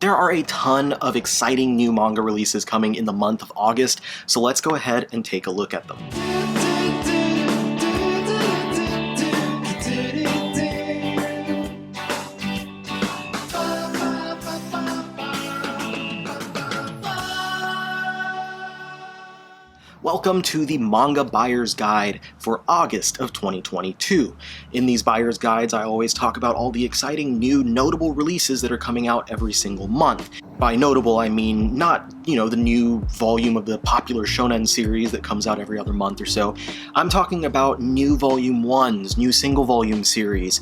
There are a ton of exciting new manga releases coming in the month of August, so let's go ahead and take a look at them. Welcome to the Manga Buyer's Guide for August of 2022. In these Buyer's Guides, I always talk about all the exciting new notable releases that are coming out every single month. By notable, I mean not, the new volume of the popular shonen series that comes out every other month or so. I'm talking about new volume ones, new single volume series,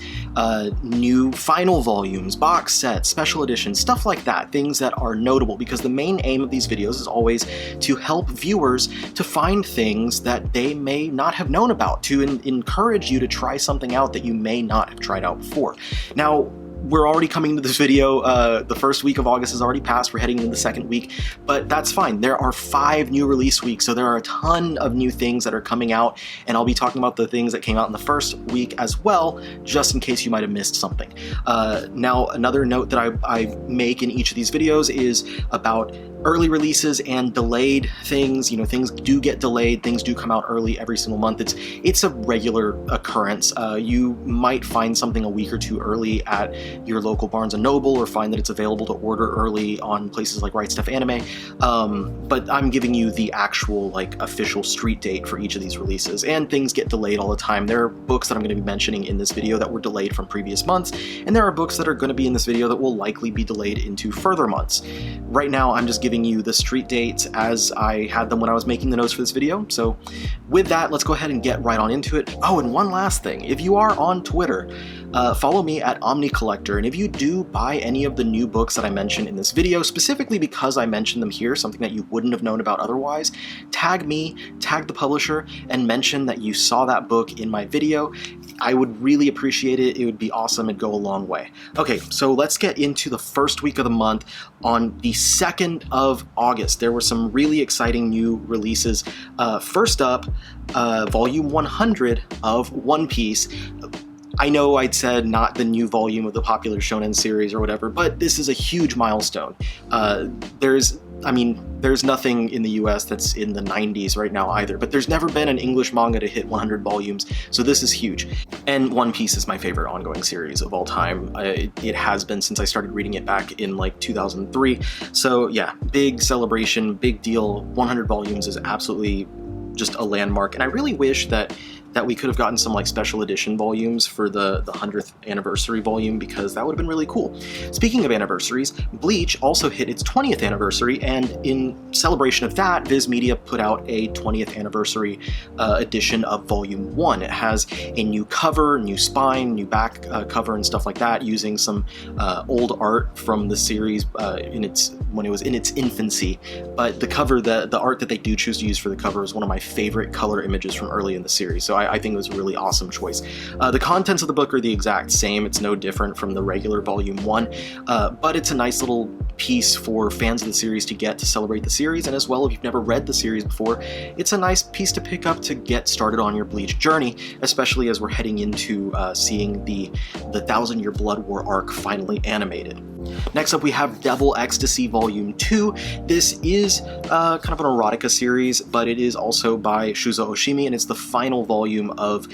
new final volumes, box sets, special editions, stuff like that, things that are notable, because the main aim of these videos is always to help viewers to find things that they may not have known about, to encourage you to try something out that you may not have tried out before. Now, we're already coming to this video, the first week of August has already passed, we're heading into the second week, but that's fine. There are 5 new release weeks, so there are a ton of new things that are coming out, and I'll be talking about the things that came out in the first week as well, just in case you might have missed something. Now, another note that I make in each of these videos is about early releases and delayed things. Things do get delayed, things do come out early every single month. It's a regular occurrence. You might find something a week or two early at your local Barnes & Noble, or find that it's available to order early on places like Right Stuf Anime, but I'm giving you the actual official street date for each of these releases, and things get delayed all the time. There are books that I'm going to be mentioning in this video that were delayed from previous months, and there are books that are going to be in this video that will likely be delayed into further months. Right now, I'm just giving you the street dates as I had them when I was making the notes for this video, so with that, let's go ahead and get right on into it. Oh, and one last thing, if you are on Twitter, follow me at OmniCollector, and if you do buy any of the new books that I mentioned in this video, specifically because I mentioned them here, something that you wouldn't have known about otherwise, tag me, tag the publisher, and mention that you saw that book in my video. I would really appreciate it. It would be awesome. It'd go a long way. Okay, so let's get into the first week of the month. On the 2nd of August, there were some really exciting new releases. First up, volume 100 of One Piece. I know I'd said not the new volume of the popular shonen series or whatever, but this is a huge milestone. There's nothing in the US that's in the 90s right now either, but there's never been an English manga to hit 100 volumes, so this is huge. And One Piece is my favorite ongoing series of all time. It has been since I started reading it back in 2003. So yeah, big celebration, big deal. 100 volumes is absolutely just a landmark, and I really wish that we could have gotten some special edition volumes for the 100th anniversary volume, because that would have been really cool. Speaking of anniversaries, Bleach also hit its 20th anniversary, and in celebration of that, Viz Media put out a 20th anniversary edition of Volume 1. It has a new cover, new spine, new back cover, and stuff like that, using some old art from the series when it was in its infancy. But the cover, the art that they do choose to use for the cover, is one of my favorite color images from early in the series, so I think it was a really awesome choice. The contents of the book are the exact same. It's no different from the regular Volume 1, but it's a nice little piece for fans of the series to get to celebrate the series, and as well, if you've never read the series before, it's a nice piece to pick up to get started on your Bleach journey, especially as we're heading into seeing the 1,000-Year Blood War arc finally animated. Next up, we have Devil Ecstasy Volume 2. This is kind of an erotica series, but it is also by Shuzo Oshimi, and it's the final volume of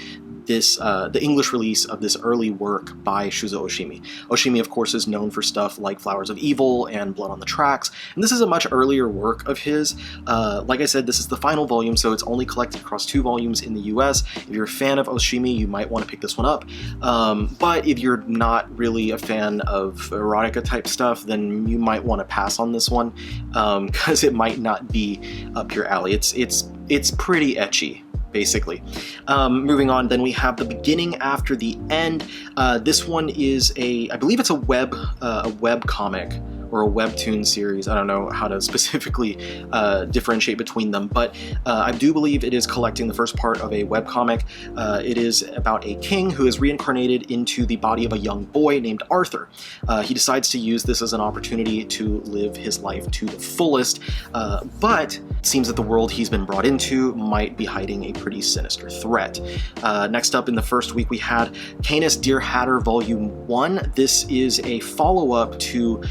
this, the English release of this early work by Shuzo Oshimi. Oshimi, of course, is known for stuff like Flowers of Evil and Blood on the Tracks, and this is a much earlier work of his. Like I said, this is the final volume, so it's only collected across 2 volumes in the US. If you're a fan of Oshimi, you might want to pick this one up, but if you're not really a fan of erotica type stuff, then you might want to pass on this one, because it might not be up your alley. It's pretty ecchi, basically. Moving on, then we have The Beginning After the End. This one is I believe it's a web comic or a webtoon series. I don't know how to specifically differentiate between them, but I do believe it is collecting the first part of a webcomic. It is about a king who is reincarnated into the body of a young boy named Arthur. He decides to use this as an opportunity to live his life to the fullest, but it seems that the world he's been brought into might be hiding a pretty sinister threat. Next up in the first week we had Canis Dear Hatter Volume 1. This is a follow-up to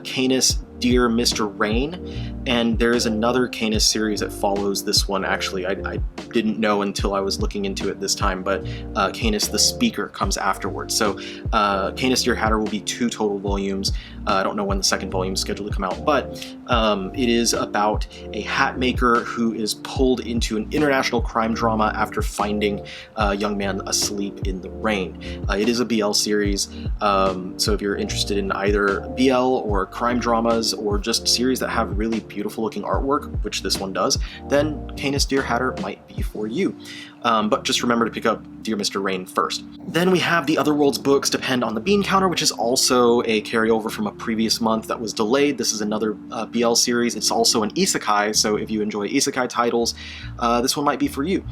Canis Dear Mr. Rain, and there is another Canis series that follows this one. Actually, I didn't know until I was looking into it this time, but Canis the Speaker comes afterwards. So Canis Dear Hatter will be 2 total volumes. I don't know when the second volume is scheduled to come out, but it is about a hat maker who is pulled into an international crime drama after finding a young man asleep in the rain. It is a BL series, so if you're interested in either BL or crime dramas or just series that have really beautiful looking artwork, which this one does, then Canis Dear Hatter might be for you. But just remember to pick up Dear Mr. Rain first. Then we have The Otherworld's books Depend on the Bean Counter, which is also a carryover from a previous month that was delayed. This is another BL series. It's also an isekai, so if you enjoy isekai titles, this one might be for you.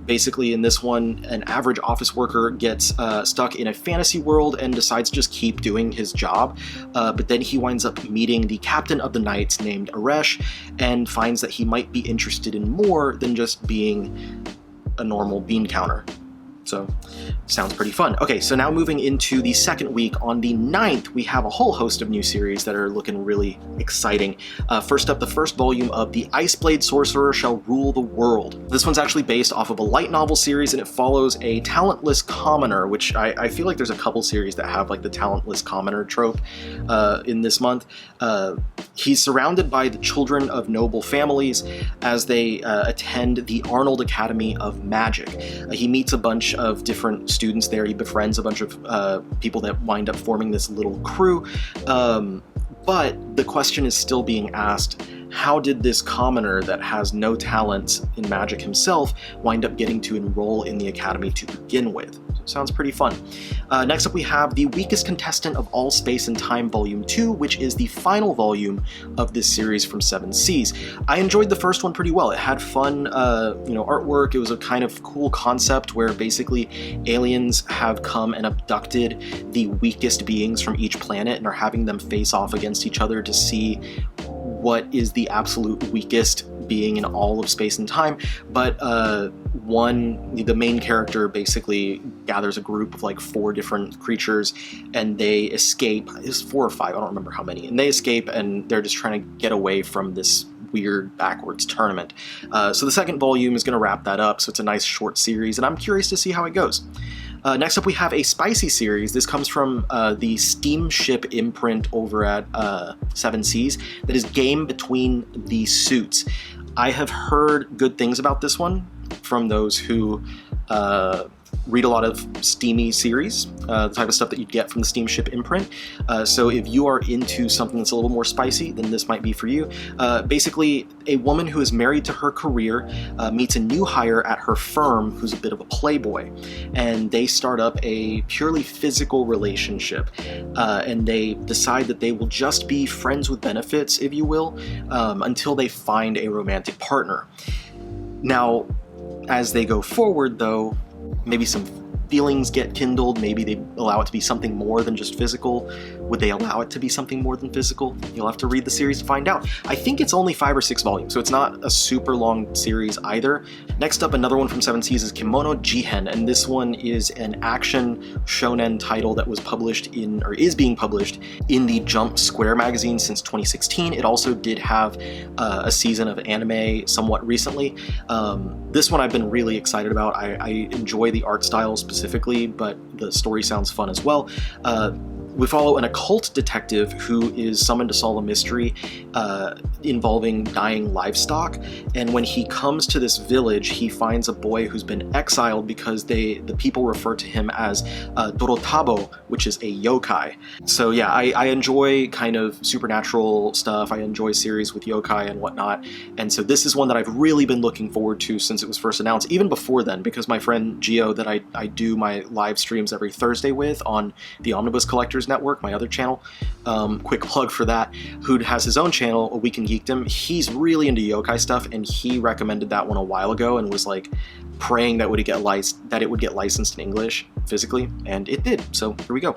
Basically, in this one, an average office worker gets stuck in a fantasy world and decides to just keep doing his job, but then he winds up meeting the captain of the knights named Aresh and finds that he might be interested in more than just being a normal bean counter. So, sounds pretty fun. Okay, so now moving into the second week, on the 9th, we have a whole host of new series that are looking really exciting. First up, the first volume of The Iceblade Sorcerer Shall Rule the World. This one's actually based off of a light novel series, and it follows a talentless commoner, which I feel like there's a couple series that have like the talentless commoner trope in this month. He's surrounded by the children of noble families as they attend the Arnold Academy of Magic. He meets a bunch of different students there. He befriends a bunch of people that wind up forming this little crew. But the question is still being asked, how did this commoner that has no talents in magic himself wind up getting to enroll in the academy to begin with? So it sounds pretty fun. Next up we have The Weakest Contestant of All Space and Time Volume 2, which is the final volume of this series from Seven Seas. I enjoyed the first one pretty well. It had fun artwork. It was a kind of cool concept where basically aliens have come and abducted the weakest beings from each planet and are having them face off against each other to see what is the absolute weakest being in all of space and time. But the main character basically gathers a group of like 4 different creatures, and they escape. It's 4 or 5, I don't remember how many, and they escape, and they're just trying to get away from this weird backwards tournament. So the second volume is going to wrap that up, so it's a nice short series, and I'm curious to see how it goes. Next up we have a spicy series. This comes from the Steamship imprint over at Seven Seas, that is Game Between the Suits. I have heard good things about this one from those who read a lot of steamy series, the type of stuff that you'd get from the Steamship imprint. So if you are into something that's a little more spicy, then this might be for you. Basically, a woman who is married to her career meets a new hire at her firm who's a bit of a playboy, and they start up a purely physical relationship, and they decide that they will just be friends with benefits, if you will, until they find a romantic partner. Now, as they go forward, though, maybe some feelings get kindled, maybe they allow it to be something more than just physical. Would they allow it to be something more than physical? You'll have to read the series to find out. I think it's only 5 or 6 volumes, so it's not a super long series either. Next up, another one from Seven Seas is Kimono Jihen, and this one is an action shonen title that was published in, or is being published in, the Jump Square magazine since 2016. It also did have a season of anime somewhat recently. This one I've been really excited about. I enjoy the art style specifically, but the story sounds fun as well. We follow an occult detective who is summoned to solve a mystery involving dying livestock, and when he comes to this village, he finds a boy who's been exiled because the people refer to him as Dorotabo, which is a yokai. So yeah, I enjoy kind of supernatural stuff. I enjoy series with yokai and whatnot, and so this is one that I've really been looking forward to since it was first announced, even before then, because my friend Gio, that I do my live streams every Thursday with on the Omnibus Collectors Network, my other channel, quick plug for that, who has his own channel, A Week in Geekdom. He's really into yokai stuff, and he recommended that one a while ago and was like, praying that it would get licensed in English physically, and it did. So here we go.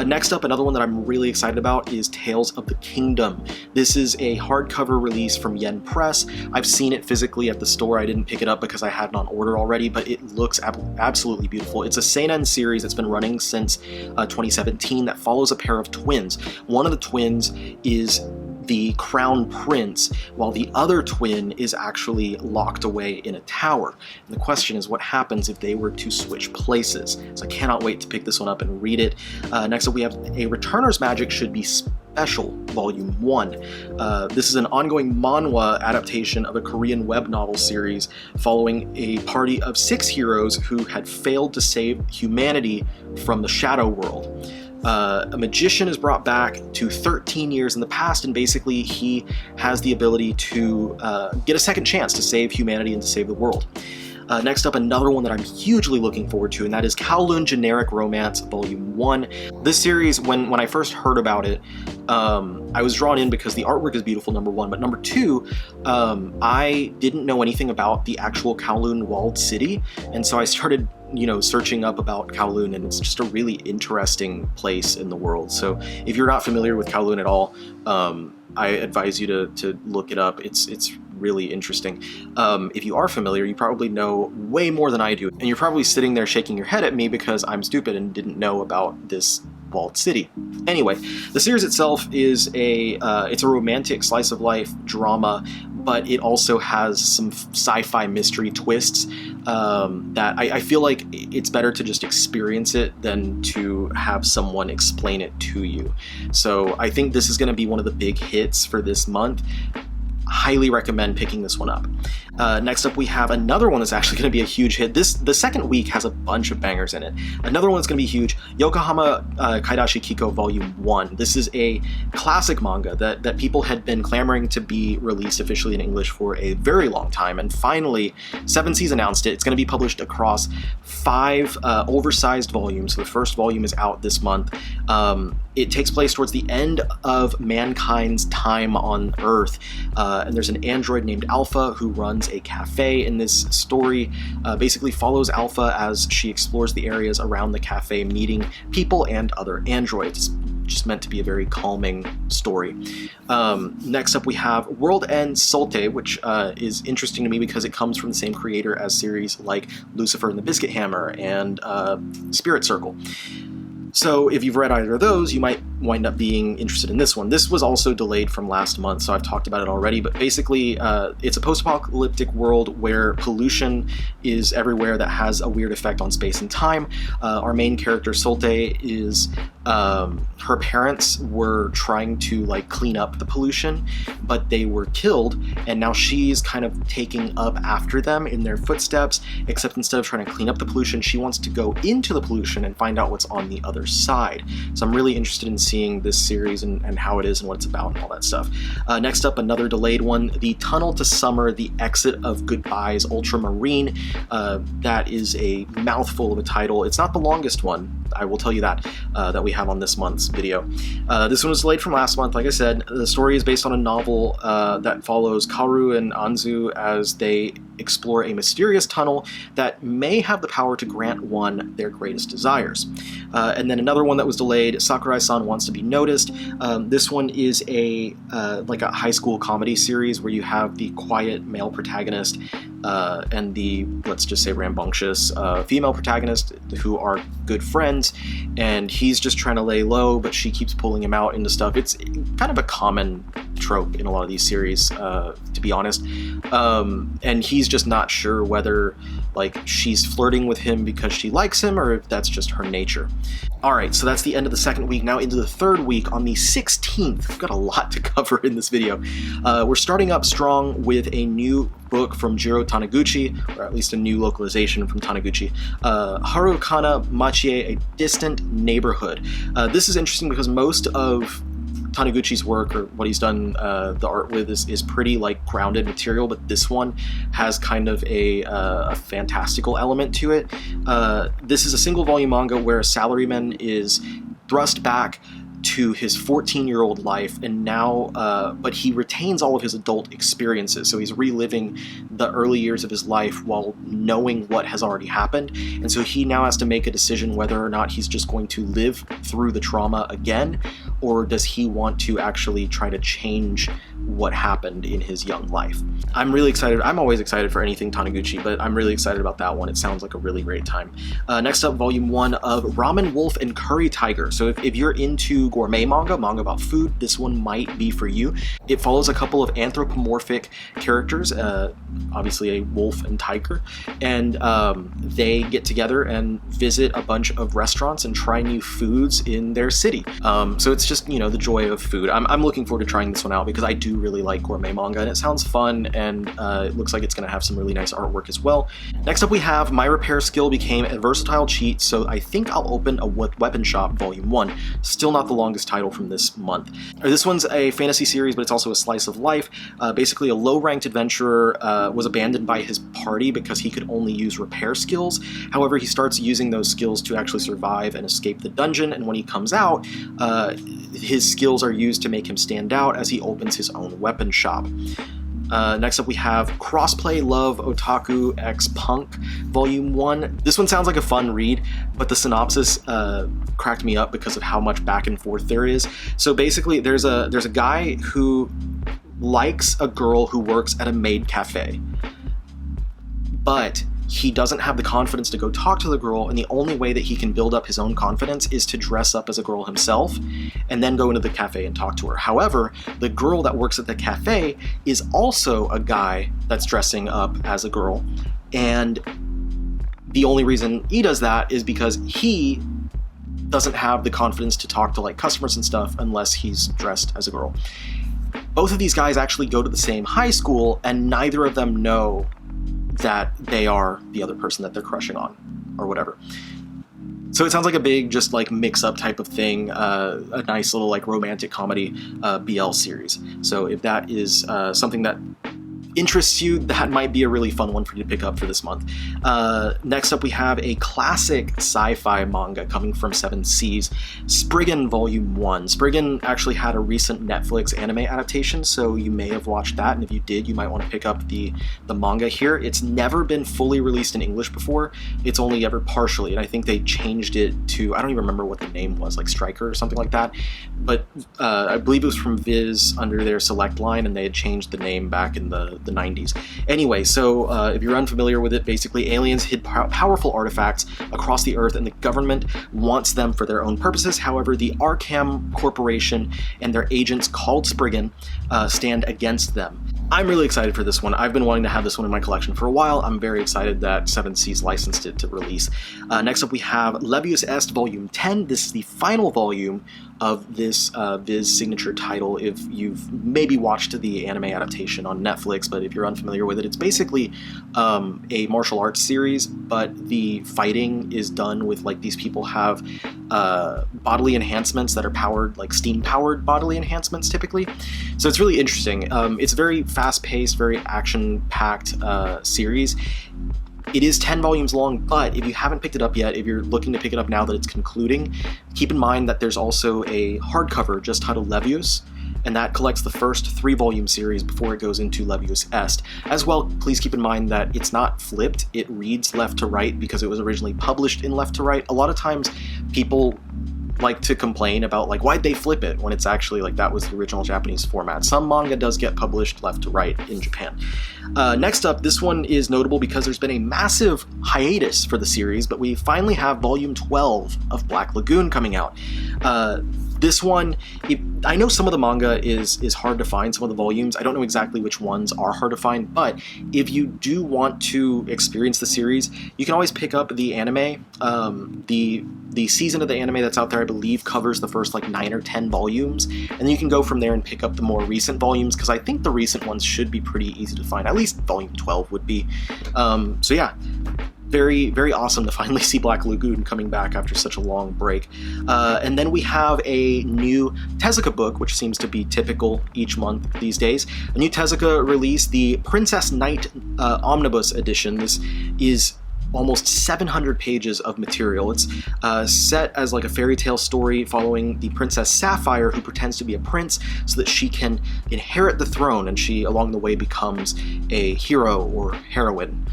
Next up, another one that I'm really excited about is Tales of the Kingdom. This is a hardcover release from Yen Press. I've seen it physically at the store. I didn't pick it up because I had it on order already, but it looks absolutely beautiful. It's a seinen series that's been running since 2017 that follows a pair of twins. One of the twins is the crown prince, while the other twin is actually locked away in a tower. And the question is, what happens if they were to switch places? So I cannot wait to pick this one up and read it. Next up, we have A Returner's Magic Should Be Special, Volume 1. This is an ongoing manhwa adaptation of a Korean web novel series following a party of 6 heroes who had failed to save humanity from the Shadow World. A magician is brought back to 13 years in the past, and basically he has the ability to get a second chance to save humanity and to save the world. Next up, another one that I'm hugely looking forward to, and that is Kowloon Generic Romance Volume 1. This series, when I first heard about it, I was drawn in because the artwork is beautiful, number one, but number two, I didn't know anything about the actual Kowloon walled city, and so I started searching up about Kowloon, and it's just a really interesting place in the world. So if you're not familiar with Kowloon at all, I advise you to look it up. It's really interesting. If you are familiar, you probably know way more than I do, and you're probably sitting there shaking your head at me because I'm stupid and didn't know about this walled city. Anyway, the series itself is it's a romantic slice of life drama, but it also has some sci-fi mystery twists that I feel like it's better to just experience it than to have someone explain it to you. So I think this is going to be one of the big hits for this month. Highly recommend picking this one up. Next up, we have another one that's actually going to be a huge hit. The second week has a bunch of bangers in it. Another one that's going to be huge, Yokohama Kaidashi Kiko Volume 1. This is a classic manga that people had been clamoring to be released officially in English for a very long time, and finally, 7 Seas announced it. It's going to be published across 5 oversized volumes. So the first volume is out this month. It takes place towards the end of mankind's time on Earth, and there's an android named Alpha who runs a cafe, and this story basically follows Alpha as she explores the areas around the cafe, meeting people and other androids. Just meant to be a very calming story. Next up, we have World End Solte, which is interesting to me because it comes from the same creator as series like Lucifer and the Biscuit Hammer and Spirit Circle. So if you've read either of those, you might wind up being interested in this one. This was also delayed from last month, so I've talked about it already, but basically it's a post-apocalyptic world where pollution is everywhere that has a weird effect on space and time. Our main character, Solte, is her parents were trying to clean up the pollution, but they were killed, and now she's kind of taking up after them in their footsteps, except instead of trying to clean up the pollution, she wants to go into the pollution and find out what's on the other side. So I'm really interested in seeing this series and how it is and what it's about and all that stuff. Next up, another delayed one, The Tunnel to Summer, The Exit of Goodbye's Ultramarine. That is a mouthful of a title. It's not the longest one, I will tell you that we have on this month's video. This one was delayed from last month. Like I said, the story is based on a novel that follows Kaoru and Anzu as they explore a mysterious tunnel that may have the power to grant one their greatest desires. And then another one that was delayed, Sakurai-san Wants to Be Noticed. This one is a high school comedy series where you have the quiet male protagonist and the, let's just say, rambunctious female protagonist who are good friends, and he's just trying to lay low, but she keeps pulling him out into stuff. It's kind of a common trope in a lot of these series, to be honest. And he's just not sure whether she's flirting with him because she likes him or if that's just her nature. Alright, so that's the end of the second week. Now into the third week, on the 16th. We've got a lot to cover in this video. We're starting up strong with a new book from Jiro Taniguchi, or at least a new localization from Taniguchi. Harukana Machie, A Distant Neighborhood. This is interesting because most of Taniguchi's work, or what he's done the art with, is pretty grounded material, but this one has kind of a fantastical element to it. This is a single volume manga where a salaryman is thrust back to his 14-year-old life, and now, but he retains all of his adult experiences. So he's reliving the early years of his life while knowing what has already happened. And so he now has to make a decision whether or not he's just going to live through the trauma again, or does he want to actually try to change what happened in his young life. I'm really excited. I'm always excited for anything Taniguchi, but I'm really excited about that one. It sounds like a really great time. Next up, volume 1 of Ramen Wolf and Curry Tiger. So if you're into gourmet manga about food, this one might be for you. It follows a couple of anthropomorphic characters, obviously a wolf and tiger, and they get together and visit a bunch of restaurants and try new foods in their city. So it's just, you know, the joy of food. I'm looking forward to trying this one out because I do really like gourmet manga, and it sounds fun, and it looks like it's going to have some really nice artwork as well. Next up, we have My Repair Skill Became a Versatile Cheat, so I think I'll open a Weapon Shop Volume 1. Still not the longest title from this month. This one's a fantasy series, but it's also a slice of life. Basically, a low-ranked adventurer was abandoned by his party because he could only use repair skills. However, he starts using those skills to actually survive and escape the dungeon, and when he comes out, his skills are used to make him stand out as he opens his own weapon shop. Next up, we have Crossplay Love Otaku X Punk Volume 1. This one sounds like a fun read, but the synopsis cracked me up because of how much back and forth there is. So basically, there's a guy who likes a girl who works at a maid cafe, but he doesn't have the confidence to go talk to the girl, and the only way that he can build up his own confidence is to dress up as a girl himself and then go into the cafe and talk to her. However, the girl that works at the cafe is also a guy that's dressing up as a girl, and the only reason he does that is because he doesn't have the confidence to talk to like customers and stuff unless he's dressed as a girl. Both of these guys actually go to the same high school, and neither of them know that they are the other person that they're crushing on, or whatever. So it sounds like a big, just like mix-up type of thing, a nice little like romantic comedy BL series. So if that is something that interests you, that might be a really fun one for you to pick up for this month. Next up, we have a classic sci-fi manga coming from 7 Seas, Spriggan Volume 1. Spriggan actually had a recent Netflix anime adaptation, so you may have watched that, and if you did, you might want to pick up the manga here. It's never been fully released in English before. It's only ever partially, and I think they changed it to, I don't even remember what the name was, like Striker or something like that, but I believe it was from Viz under their Select line, and they had changed the name back in the 90s. Anyway, so if you're unfamiliar with it, basically aliens hid powerful artifacts across the Earth, and the government wants them for their own purposes. However, the Arkham Corporation and their agents called Spriggan stand against them. I'm really excited for this one. I've been wanting to have this one in my collection for a while. I'm very excited that 7 Seas licensed it to release. Next up, we have Levius Est Volume 10. This is the final volume of this Viz signature title. If you've maybe watched the anime adaptation on Netflix, but if you're unfamiliar with it, it's basically a martial arts series, but the fighting is done with like these people have bodily enhancements that are powered, like steam-powered bodily enhancements typically. So it's really interesting. It's a very fast-paced, very action-packed series. It is 10 volumes long, but if you haven't picked it up yet, if you're looking to pick it up now that it's concluding, keep in mind that there's also a hardcover just titled Levius, and that collects the first 3-volume series before it goes into Levius Est. As well, please keep in mind that it's not flipped, it reads left to right because it was originally published in left to right. A lot of times people like to complain about like why'd they flip it when it's actually like that was the original Japanese format. Some manga does get published left to right in Japan. Next up, this one is notable because there's been a massive hiatus for the series, but we finally have volume 12 of Black Lagoon coming out. This one, I know some of the manga is hard to find, some of the volumes. I don't know exactly which ones are hard to find, but if you do want to experience the series, you can always pick up the anime. The season of the anime that's out there, I believe, covers the first like 9 or 10 volumes, and then you can go from there and pick up the more recent volumes, because I think the recent ones should be pretty easy to find. At least volume 12 would be. So yeah. Very, very awesome to finally see Black Lagoon coming back after such a long break. And then we have a new Tezuka book, which seems to be typical each month these days. A new Tezuka release, the Princess Knight Omnibus Edition. This is almost 700 pages of material. It's set as like a fairy tale story following the Princess Sapphire, who pretends to be a prince so that she can inherit the throne, and she along the way becomes a hero or heroine.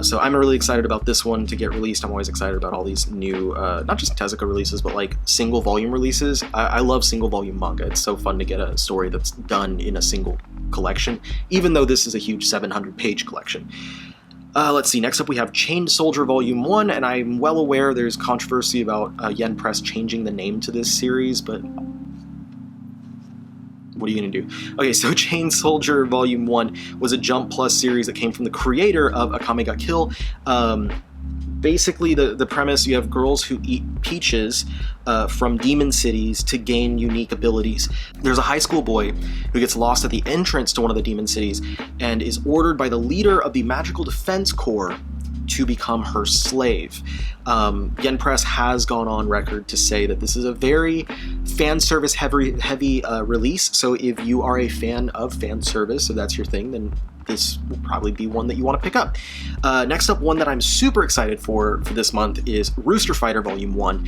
So I'm really excited about this one to get released. I'm always excited about all these new, not just Tezuka releases, but like single volume releases. I love single volume manga. It's so fun to get a story that's done in a single collection, even though this is a huge 700 page collection. Let's see, next up we have Chained Soldier Volume 1, and I'm well aware there's controversy about Yen Press changing the name to this series, but what are you going to do? Okay, so Chained Soldier Volume 1 was a Jump Plus series that came from the creator of Akame ga Kill. Basically, the premise, you have girls who eat peaches from demon cities to gain unique abilities. There's a high school boy who gets lost at the entrance to one of the demon cities and is ordered by the leader of the Magical Defense Corps to become her slave. Yen Press has gone on record to say that this is a very fan service heavy release, so if you are a fan of fan service, if that's your thing, then this will probably be one that you want to pick up. Next up, one that I'm super excited for this month is Rooster Fighter Volume 1.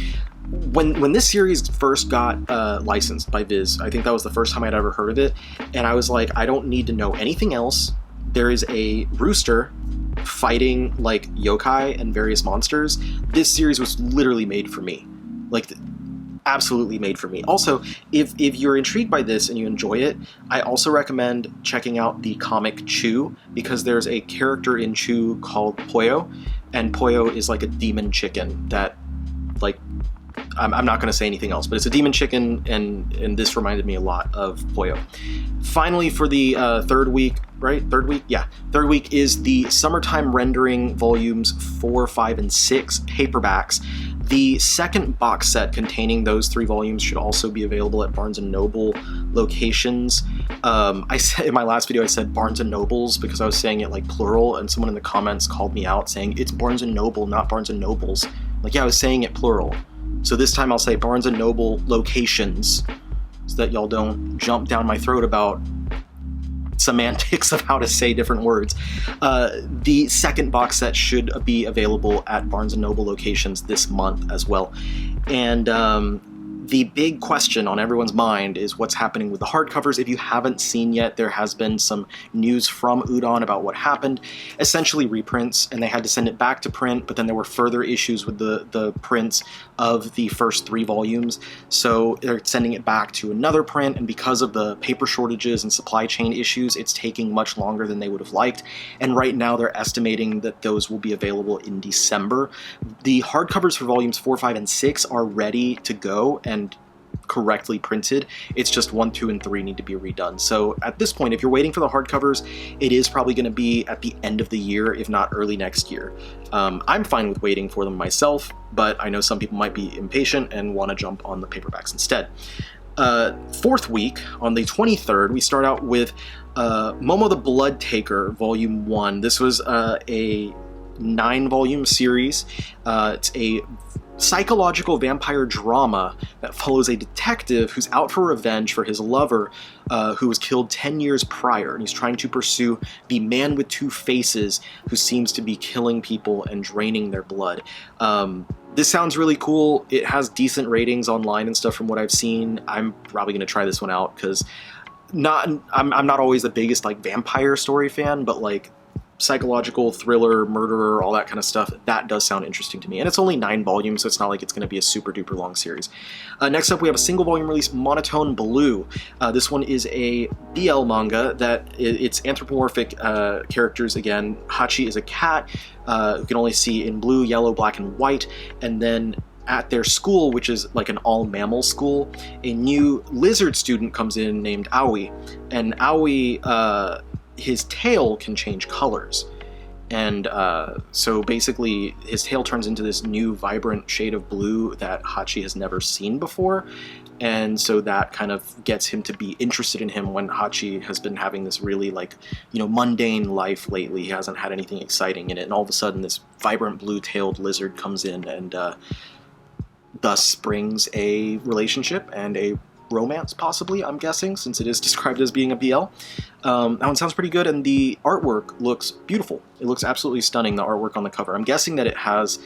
When this series first got licensed by Viz, I think that was the first time I'd ever heard of it, and I was like, I don't need to know anything else. There is a rooster fighting like yokai and various monsters. This series was literally made for me. Like, absolutely made for me. Also, if you're intrigued by this and you enjoy it, I also recommend checking out the comic Chew, because there's a character in Chew called Poyo, and Poyo is like a demon chicken that, like, I'm not going to say anything else, but it's a demon chicken, and this reminded me a lot of Poyo. Finally, for the third week, right? Third week? Yeah. Third week is the Summertime Rendering Volumes 4, 5, and 6 paperbacks. The second box set containing those 3 volumes should also be available at Barnes & Noble locations. I said in my last video, I said Barnes & Nobles because I was saying it like plural, and someone in the comments called me out saying, it's Barnes & Noble, not Barnes & Nobles. Like, yeah, I was saying it plural. So this time I'll say Barnes & Noble locations so that y'all don't jump down my throat about semantics of how to say different words. The second box set should be available at Barnes & Noble locations this month as well. And the big question on everyone's mind is what's happening with the hardcovers. If you haven't seen yet, there has been some news from Udon about what happened. Essentially reprints, and they had to send it back to print, but then there were further issues with the prints of the first 3 volumes, so they're sending it back to another print, and because of the paper shortages and supply chain issues, it's taking much longer than they would have liked, and right now they're estimating that those will be available in December. The hardcovers for volumes 4, 5, and 6 are ready to go and correctly printed. It's just 1, 2, and 3 need to be redone. So at this point, if you're waiting for the hardcovers, it is probably going to be at the end of the year, if not early next year. I'm fine with waiting for them myself, but I know some people might be impatient and want to jump on the paperbacks instead. Fourth week, on the 23rd, we start out with Momo the Blood Taker, Volume 1. This was a 9-volume series. It's a psychological vampire drama that follows a detective who's out for revenge for his lover who was killed 10 years prior, and he's trying to pursue the man with 2 faces who seems to be killing people and draining their blood. This sounds really cool. It has decent ratings online and stuff from what I've seen. I'm probably going to try this one out because I'm not always the biggest like vampire story fan, but like psychological thriller, murderer, all that kind of stuff, that does sound interesting to me. And it's only 9 volumes, so it's not like it's going to be a super duper long series. Next up, we have a single volume release, Monotone Blue. This one is a BL manga that it's anthropomorphic characters again. Hachi is a cat who can only see in blue, yellow, black, and white, and then at their school, which is like an all-mammal school, a new lizard student comes in named Aoi, and Aoi, his tail can change colors, and so basically his tail turns into this new vibrant shade of blue that Hachi has never seen before, and so that kind of gets him to be interested in him when Hachi has been having this really like, you know, mundane life lately. He hasn't had anything exciting in it, and all of a sudden this vibrant blue-tailed lizard comes in and thus springs a relationship and a romance, possibly, I'm guessing, since it is described as being a BL. That one sounds pretty good, and the artwork looks beautiful. It looks absolutely stunning, the artwork on the cover. I'm guessing that it has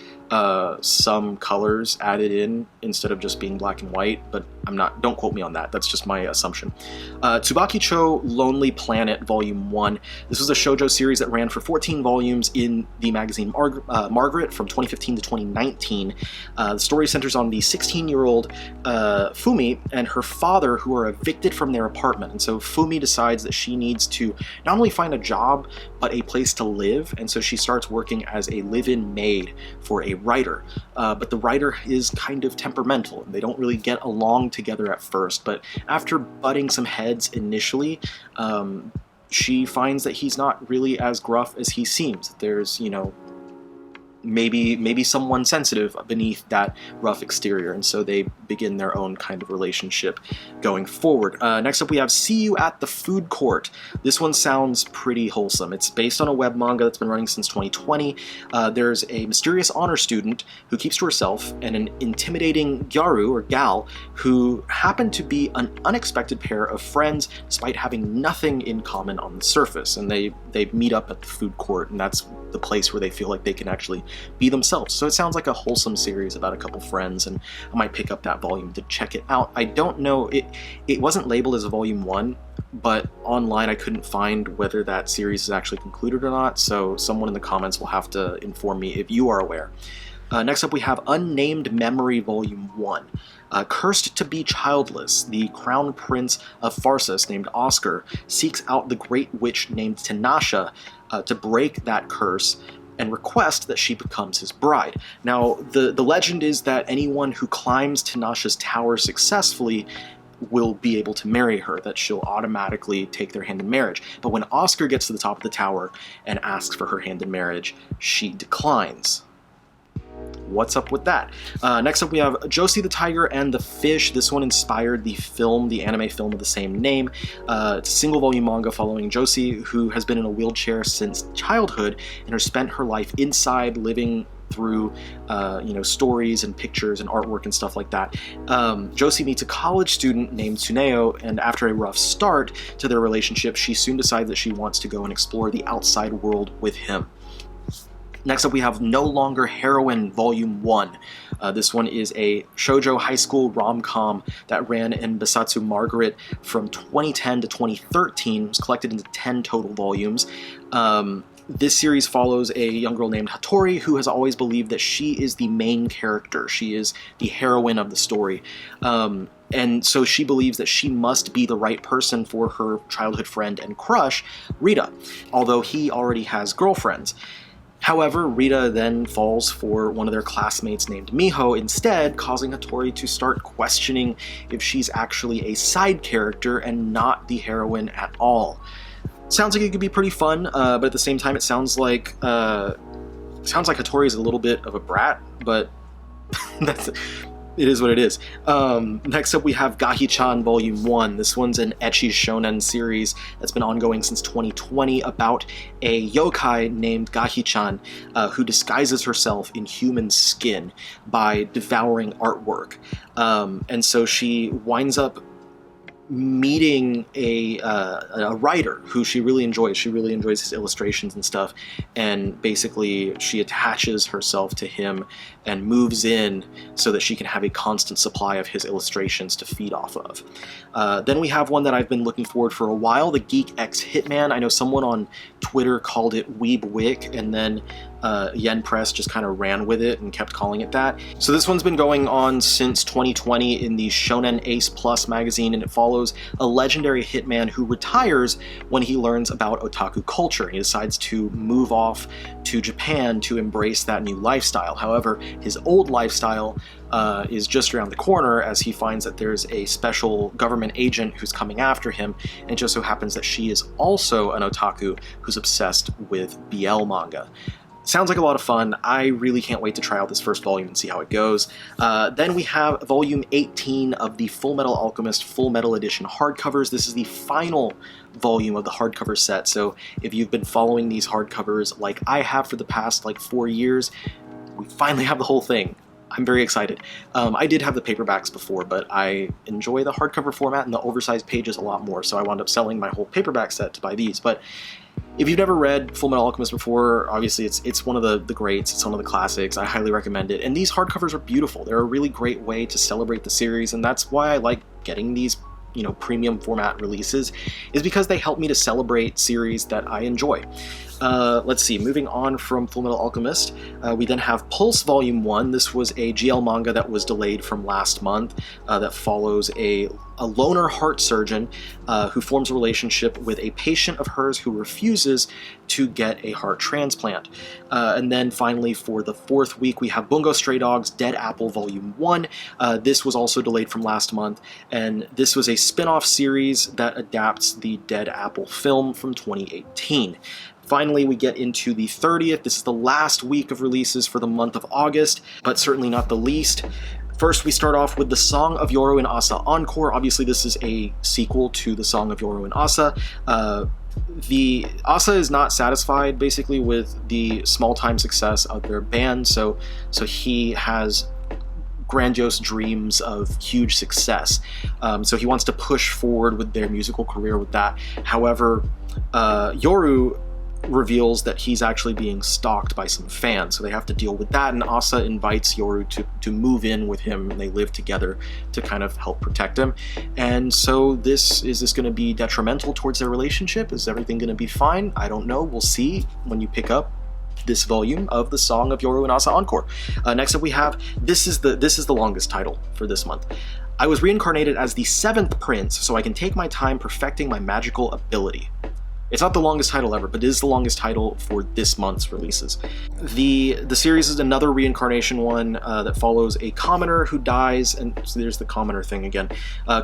some colors added in instead of just being black and white, but don't quote me on that. That's just my assumption. Tsubaki-cho Lonely Planet Volume 1. This was a shoujo series that ran for 14 volumes in the magazine Margaret from 2015 to 2019. The story centers on the 16-year-old Fumi and her father, who are evicted from their apartment. And so Fumi decides that she needs to not only find a job, but a place to live. And so she starts working as a live-in maid for a writer. But the writer is kind of temperamental, and they don't really get along together at first. But after butting some heads initially, she finds that he's not really as gruff as he seems. There's, maybe someone sensitive beneath that rough exterior, and so they begin their own kind of relationship going forward. Next up we have See You at the Food Court. This one sounds pretty wholesome. It's based on a web manga that's been running since 2020. There's a mysterious honor student who keeps to herself and an intimidating gyaru, or gal, who happen to be an unexpected pair of friends despite having nothing in common on the surface, and they meet up at the food court, and that's the place where they feel like they can actually be themselves. So it sounds like a wholesome series about a couple friends, and I might pick up that volume to check it out. I don't know, it wasn't labeled as a volume 1, but online I couldn't find whether that series is actually concluded or not, so someone in the comments will have to inform me if you are aware. Next up we have Unnamed Memory Volume 1. Cursed to be childless, the crown prince of Pharsis named Oscar seeks out the great witch named Tinashe to break that curse and request that she becomes his bride. Now, the legend is that anyone who climbs Tinashe's tower successfully will be able to marry her, that she'll automatically take their hand in marriage. But when Oscar gets to the top of the tower and asks for her hand in marriage, she declines. What's up with that? Next up we have Josie the Tiger and the Fish. This one inspired the anime film of the same name. It's a single volume manga following Josie, who has been in a wheelchair since childhood and has spent her life inside, living through stories and pictures and artwork and stuff like that. Josie meets a college student named Tsuneo, and after a rough start to their relationship, she soon decides that she wants to go and explore the outside world with him. Next up we have No Longer Heroine Volume 1. This one is a shoujo high school rom-com that ran in Bisatsu Margaret from 2010 to 2013. It was collected into 10 total volumes. This series follows a young girl named Hattori who has always believed that she is the main character. She is the heroine of the story. And so she believes that she must be the right person for her childhood friend and crush, Rita, although he already has girlfriends. However, Rita then falls for one of their classmates named Miho instead, causing Hattori to start questioning if she's actually a side character and not the heroine at all. Sounds like it could be pretty fun, but at the same time it sounds like Hattori is a little bit of a brat, but it is what it is. Next up we have Gahi-chan Volume 1. This one's an ecchi shonen series that's been ongoing since 2020 about a yokai named Gahi-chan who disguises herself in human skin by devouring artwork. And so she winds up meeting a writer who she really enjoys. She really enjoys his illustrations and stuff, and basically she attaches herself to him and moves in so that she can have a constant supply of his illustrations to feed off of. Then we have one that I've been looking forward for a while, the Geek X Hitman. I know someone on Twitter called it Weeb Wick, and then Yen Press just kind of ran with it and kept calling it that. So this one's been going on since 2020 in the Shonen Ace Plus magazine, and it follows a legendary hitman who retires when he learns about otaku culture. He decides to move off to Japan to embrace that new lifestyle. However, his old lifestyle is just around the corner, as he finds that there's a special government agent who's coming after him, and it just so happens that she is also an otaku who's obsessed with BL manga. Sounds like a lot of fun. I really can't wait to try out this first volume and see how it goes. Then we have volume 18 of the Full Metal Alchemist Full Metal Edition hardcovers. This is the final volume of the hardcover set, so if you've been following these hardcovers like I have for the past 4 years, we finally have the whole thing. I'm very excited. I did have the paperbacks before, but I enjoy the hardcover format and the oversized pages a lot more, so I wound up selling my whole paperback set to buy these. But if you've never read Fullmetal Alchemist before, obviously it's one of the greats, it's one of the classics, I highly recommend it. And these hardcovers are beautiful. They're a really great way to celebrate the series, and that's why I like getting these premium format releases, is because they help me to celebrate series that I enjoy. Let's see, moving on from Fullmetal Alchemist, we then have Pulse Volume 1. This was a GL manga that was delayed from last month that follows a loner heart surgeon who forms a relationship with a patient of hers who refuses to get a heart transplant. And then finally, for the 4th week, we have Bungo Stray Dogs Dead Apple Volume 1. This was also delayed from last month, and this was a spin-off series that adapts the Dead Apple film from 2018. Finally, we get into the 30th. This is the last week of releases for the month of August, but certainly not the least. First, we start off with the Song of Yoru and Asa Encore. Obviously, this is a sequel to the Song of Yoru and Asa. The Asa is not satisfied, basically, with the small-time success of their band, so he has grandiose dreams of huge success. So he wants to push forward with their musical career with that. However, Yoru reveals that he's actually being stalked by some fans, so they have to deal with that, and Asa invites Yoru to move in with him, and they live together to kind of help protect him. And so is this going to be detrimental towards their relationship? Is everything going to be fine? I don't know. We'll see when you pick up this volume of the Song of Yoru and Asa Encore. Next up we have, this is the longest title for this month. I was reincarnated as the 7th prince, so I can take my time perfecting my magical ability. It's not the longest title ever, but it is the longest title for this month's releases. The series is another reincarnation one that follows a commoner who dies, and so there's the commoner thing again.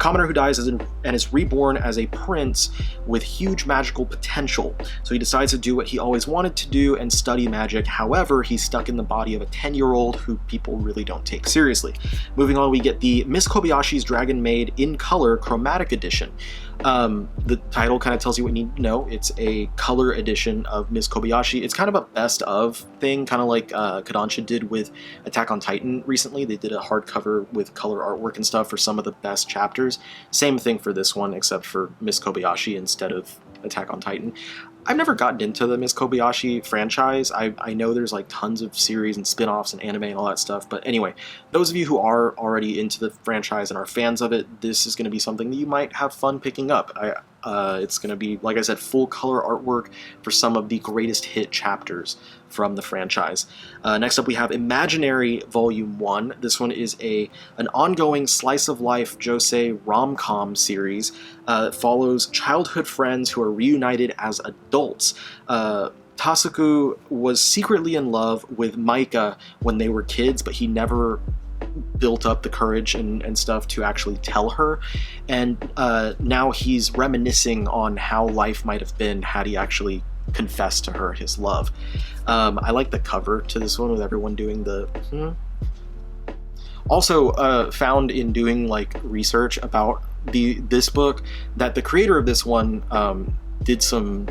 Commoner who dies and is reborn as a prince with huge magical potential. So he decides to do what he always wanted to do and study magic. However, he's stuck in the body of a 10-year-old who people really don't take seriously. Moving on, we get the Miss Kobayashi's Dragon Maid in Color Chromatic Edition. The title kind of tells you what you need to know. It's a color edition of Miss Kobayashi. It's kind of a best of thing, kind of like Kodansha did with Attack on Titan recently. They did a hardcover with color artwork and stuff for some of the best chapters. Same thing for this one, except for Miss Kobayashi instead of Attack on Titan. I've never gotten into the Miss Kobayashi franchise. I know there's like tons of series and spin-offs and anime and all that stuff, but anyway, those of you who are already into the franchise and are fans of it, this is going to be something that you might have fun picking up. It's going to be, like I said, full color artwork for some of the greatest hit chapters from the franchise. Next up we have Imaginary Volume 1. This one is an ongoing slice of life josei rom-com series that follows childhood friends who are reunited as adults. Tasuku was secretly in love with Maika when they were kids, but he never built up the courage and stuff to actually tell her, and now he's reminiscing on how life might have been had he actually confessed to her his love. I like the cover to this one with everyone doing the Also, found in doing like research about this book that the creator of this one did some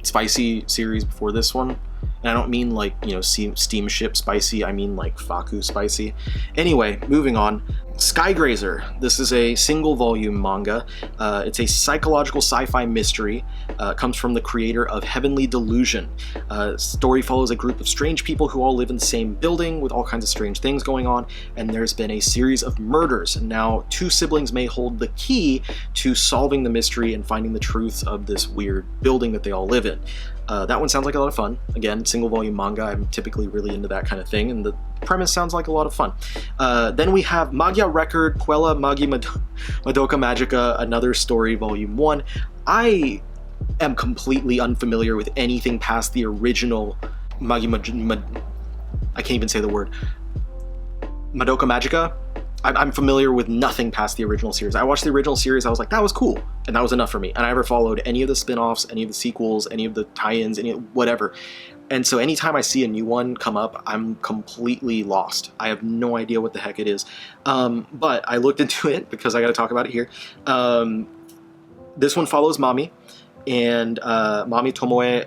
spicy series before this one. And I don't mean like, steamship spicy, I mean like Faku spicy. Anyway, moving on. Skygrazer. This is a single volume manga. It's a psychological sci-fi mystery. Comes from the creator of Heavenly Delusion. Story follows a group of strange people who all live in the same building with all kinds of strange things going on, and there's been a series of murders. And now 2 siblings may hold the key to solving the mystery and finding the truths of this weird building that they all live in. That one sounds like a lot of fun. Again, single volume manga, I'm typically really into that kind of thing, and the premise sounds like a lot of fun. Then we have Magya Record, Quella Magi Madoka Magica, Another Story Volume 1. I am completely unfamiliar with anything past the original I can't even say the word. Madoka Magica? I'm familiar with nothing past the original series. I watched the original series, I was like, that was cool, and that was enough for me. And I never followed any of the spin-offs, any of the sequels, any of the tie-ins, whatever. And so anytime I see a new one come up, I'm completely lost. I have no idea what the heck it is. But I looked into it because I got to talk about it here. This one follows Mami, and Mami Tomoe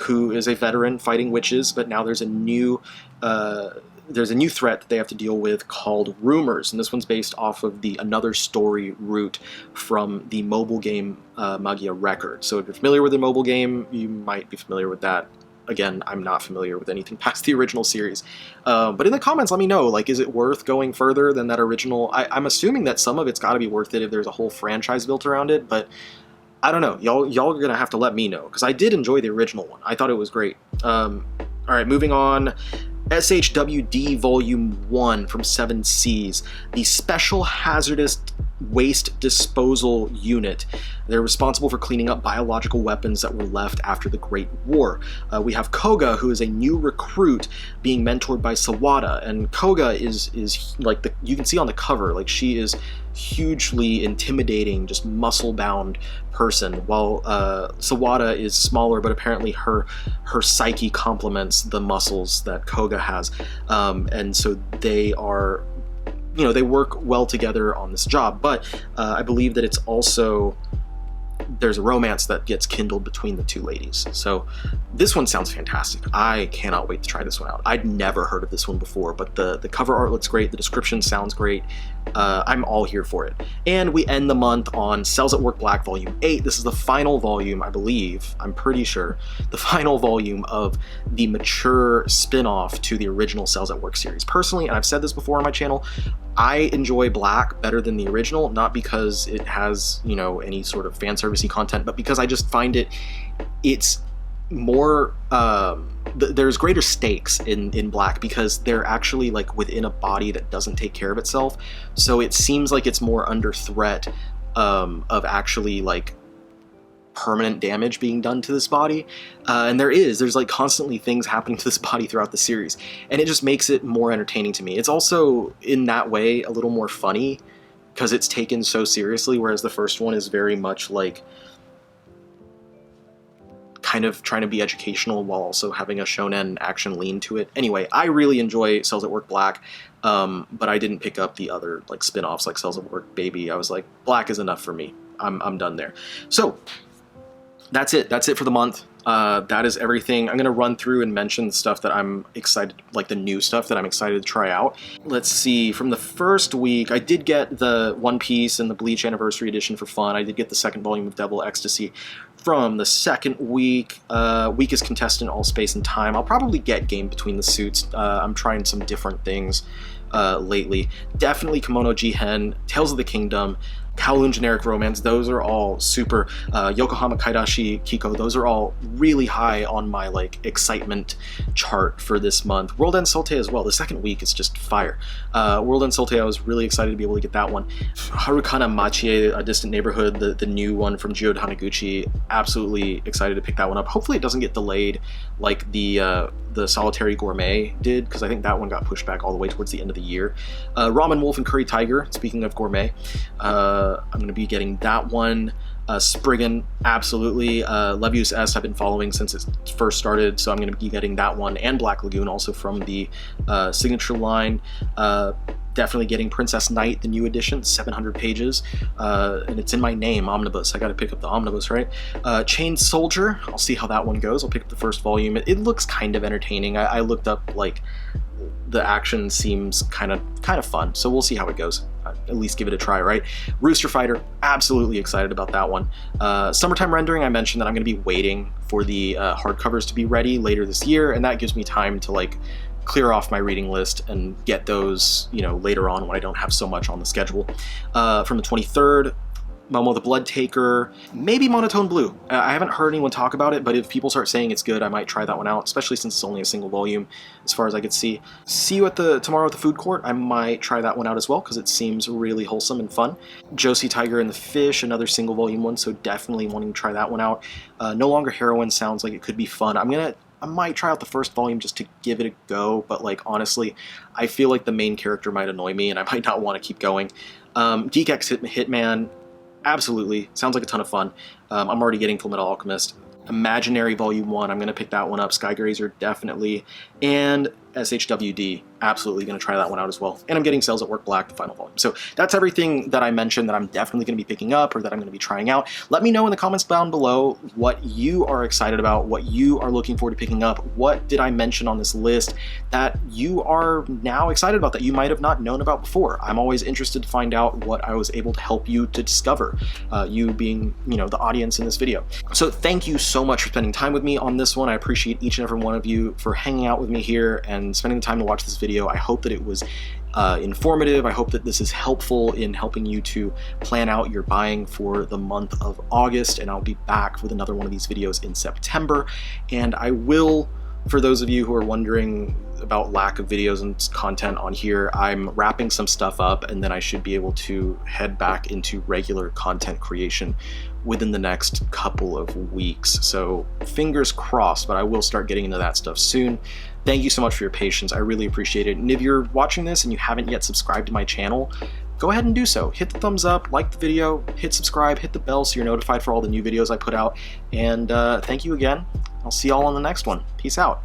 who is a veteran fighting witches, but now there's a new threat that they have to deal with called rumors, and this one's based off of the Another Story route from the mobile game Magia Record. So if you're familiar with the mobile game, you might be familiar with that. Again, I'm not familiar with anything past the original series. But in the comments, let me know, like, is it worth going further than that original? I'm assuming that some of it's got to be worth it if there's a whole franchise built around it, but I don't know. Y'all are going to have to let me know, because I did enjoy the original one. I thought it was great. All right, moving on. SHWD Volume 1 from 7 Seas, the Special Hazardous Waste Disposal Unit. They're responsible for cleaning up biological weapons that were left after the Great War. We have Koga, who is a new recruit being mentored by Sawada, and Koga is like, you can see on the cover, like, she is hugely intimidating, just muscle-bound person, while Sawada is smaller, but apparently her psyche complements the muscles that Koga has, and so they are, they work well together on this job. But I believe that it's also, there's a romance that gets kindled between the two ladies. So this one sounds fantastic. I cannot wait to try this one out. I'd never heard of this one before, but the cover art looks great, the description sounds great. I'm all here for it. And we end the month on Cells at Work Black Volume 8. This is the final volume, I believe, I'm pretty sure, the final volume of the mature spin-off to the original Cells at Work series. Personally, and I've said this before on my channel, I enjoy Black better than the original, not because it has, any sort of fan servicey content, but because I just find it's more, there's greater stakes in Black, because they're actually like within a body that doesn't take care of itself. So it seems like it's more under threat of actually like permanent damage being done to this body, and there's like constantly things happening to this body throughout the series, and it just makes it more entertaining to me. It's also in that way a little more funny because it's taken so seriously, whereas the first one is very much like kind of trying to be educational while also having a shonen action lean to it. Anyway, I really enjoy Cells at Work Black, but I didn't pick up the other like spin-offs like Cells at Work Baby. I was like, Black is enough for me. I'm done there. So that's it for the month. That is everything. I'm going to run through and mention stuff that I'm excited, like the new stuff that I'm excited to try out. Let's see, from the first week, I did get the One Piece and the Bleach Anniversary Edition for fun. I did get the second volume of Devil Ecstasy. From the second week, Weakest Contestant, All Space and Time. I'll probably get Game Between the Suits. I'm trying some different things lately. Definitely Kimono Jihen, Tales of the Kingdom, Kowloon Generic Romance. Those are all super. Yokohama Kaidashi Kiko, those are all really high on my like excitement chart for this month. World End Solte as well. The second week is just fire. World End Solte, I was really excited to be able to get that one. Harukana Machie, A Distant Neighborhood, the new one from Jiro Taniguchi. Absolutely excited to pick that one up. Hopefully it doesn't get delayed like the Solitary Gourmet did, because I think that one got pushed back all the way towards the end of the year. Ramen Wolf and Curry Tiger, speaking of gourmet, I'm going to be getting that one. Spriggan, absolutely. Levius S I've been following since it first started, so I'm going to be getting that one, and Black Lagoon also from the signature line. Definitely getting Princess Knight, the new edition, 700 pages, and it's in my name, Omnibus. I got to pick up the Omnibus, right? Chained Soldier, I'll see how that one goes. I'll pick up the first volume. It looks kind of entertaining. I looked up, like, the action seems kind of fun, so we'll see how it goes. At least give it a try, right? Rooster Fighter, absolutely excited about that one. Summertime Rendering, I mentioned that I'm going to be waiting for the hardcovers to be ready later this year, and that gives me time to like clear off my reading list and get those, later on when I don't have so much on the schedule. From the 23rd, Momo the Blood Taker, maybe Monotone Blue. I haven't heard anyone talk about it, but if people start saying it's good, I might try that one out, especially since it's only a single volume, as far as I could see. See You tomorrow at the Food Court. I might try that one out as well, because it seems really wholesome and fun. Josie Tiger and the Fish, another single volume one, so definitely wanting to try that one out. No Longer Heroine sounds like it could be fun. I might try out the first volume just to give it a go, but like honestly, I feel like the main character might annoy me and I might not want to keep going. Geek X Hitman, absolutely, sounds like a ton of fun. I'm already getting Full Metal Alchemist. Imaginary Volume 1, I'm going to pick that one up. Skygrazer, definitely. And SHWD, absolutely going to try that one out as well. And I'm getting Sales at Work Black, the final volume. So that's everything that I mentioned that I'm definitely going to be picking up or that I'm going to be trying out. Let me know in the comments down below what you are excited about, what you are looking forward to picking up. What did I mention on this list that you are now excited about that you might have not known about before? I'm always interested to find out what I was able to help you to discover, you being, the audience in this video. So thank you so much for spending time with me on this one. I appreciate each and every one of you for hanging out with me here and spending the time to watch this video. I hope that it was informative. I hope that this is helpful in helping you to plan out your buying for the month of August, and I'll be back with another one of these videos in September. And I will, for those of you who are wondering about lack of videos and content on here, I'm wrapping some stuff up, and then I should be able to head back into regular content creation within the next couple of weeks. So fingers crossed, but I will start getting into that stuff soon. Thank you so much for your patience. I really appreciate it. And if you're watching this and you haven't yet subscribed to my channel, go ahead and do so. Hit the thumbs up, like the video, hit subscribe, hit the bell so you're notified for all the new videos I put out. And thank you again. I'll see y'all on the next one. Peace out.